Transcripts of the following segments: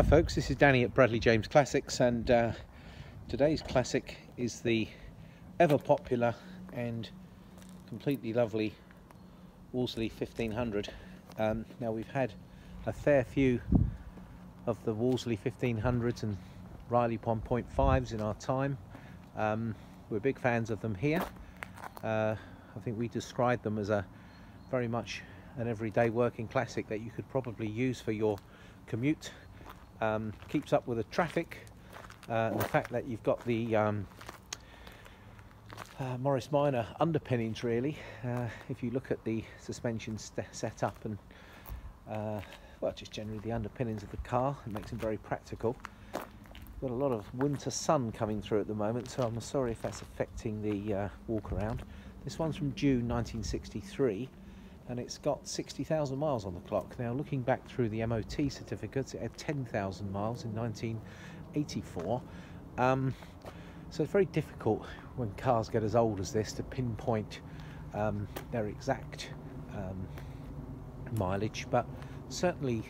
Hi folks, this is Danny at Bradley James Classics, and today's classic is the ever popular and completely lovely Wolseley 1500. Now we've had a fair few of the Wolseley 1500s and Riley 1.5s in our time. We're big fans of them here. I think we describe them as a very much an everyday working classic that you could probably use for your commute. Keeps up with the traffic, and the fact that you've got the Morris Minor underpinnings really. If you look at the suspension setup and well, just generally the underpinnings of the car, it makes them very practical. Got a lot of winter sun coming through at the moment, so I'm sorry if that's affecting the walk around. This one's from June 1963. And it's got 60,000 miles on the clock. Now, looking back through the MOT certificates, it had 10,000 miles in 1984. So it's very difficult when cars get as old as this to pinpoint their exact mileage, but certainly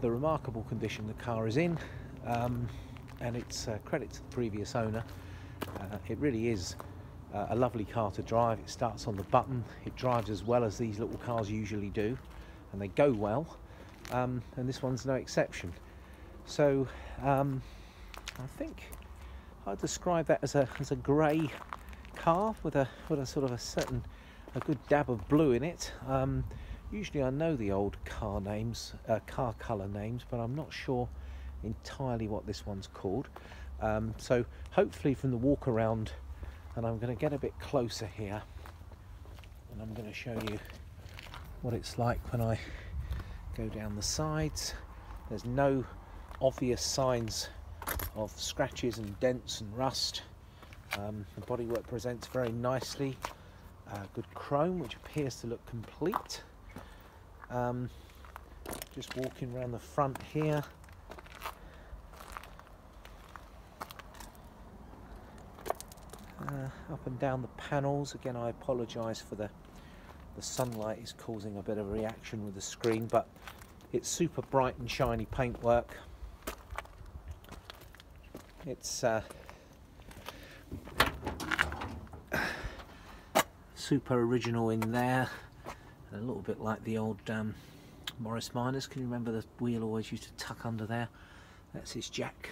the remarkable condition the car is in, and it's credit to the previous owner. It really is a lovely car to drive. It starts on the button, it drives as well as these little cars usually do, and they go well, and this one's no exception. So I think I'd describe that as a grey car with a sort of a good dab of blue in it. Usually I know the old car names, car colour names, but I'm not sure entirely what this one's called. So hopefully from the walk around, and I'm going to get a bit closer here, and I'm going to show you what it's like when I go down the sides. There's no obvious signs of scratches and dents and rust. The bodywork presents very nicely. Good chrome, which appears to look complete. Just walking around the front here. Up and down the panels. Again, I apologise for the sunlight is causing a bit of a reaction with the screen, but it's super bright and shiny paintwork. It's super original in there, and a little bit like the old Morris Minors. Can you remember the wheel always used to tuck under there? That's his jack.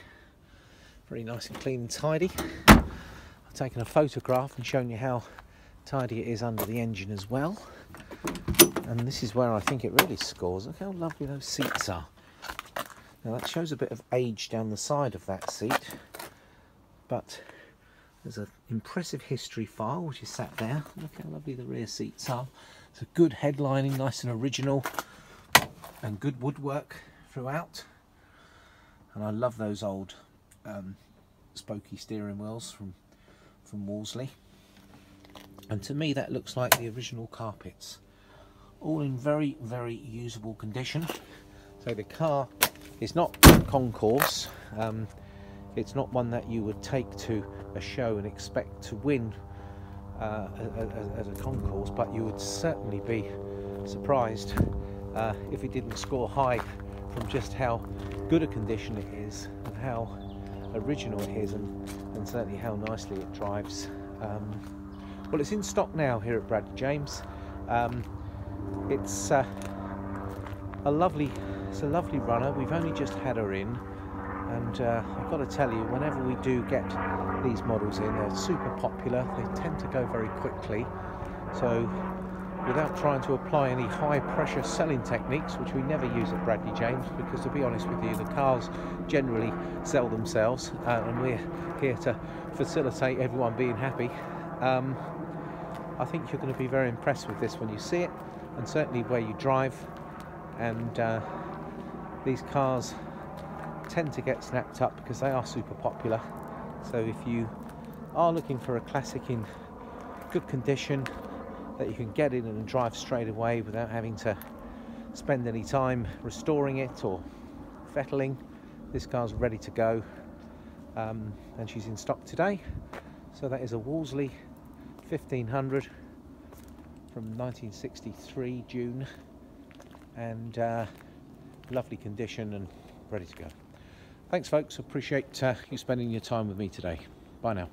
Very nice and clean and tidy. Taken a photograph and shown you how tidy it is under the engine as well, and this is where I think it really scores. Look how lovely those seats are. Now that shows a bit of age down the side of that seat, but there's an impressive history file which is sat there. Look how lovely the rear seats are. It's a good headlining, nice and original, and good woodwork throughout. And I love those old spokey steering wheels from Wolseley, and to me that looks like the original carpets, all in very, very usable condition. So the car is not concourse, it's not one that you would take to a show and expect to win as a concourse, but you would certainly be surprised if it didn't score high from just how good a condition it is and how original it is, and certainly how nicely it drives. Well, it's in stock now here at Bradley James. It's a lovely runner. We've only just had her in, and I've got to tell you, whenever we do get these models in, they're super popular. They tend to go very quickly, so without trying to apply any high pressure selling techniques, which we never use at Bradley James, because to be honest with you, the cars generally sell themselves, and we're here to facilitate everyone being happy. I think you're going to be very impressed with this when you see it, and certainly where you drive. And these cars tend to get snapped up because they are super popular. So if you are looking for a classic in good condition that you can get in and drive straight away without having to spend any time restoring it or fettling, this car's ready to go, and she's in stock today. So that is a Wolseley 1500 from 1963 June, and lovely condition and ready to go. Thanks folks, appreciate you spending your time with me today. Bye now.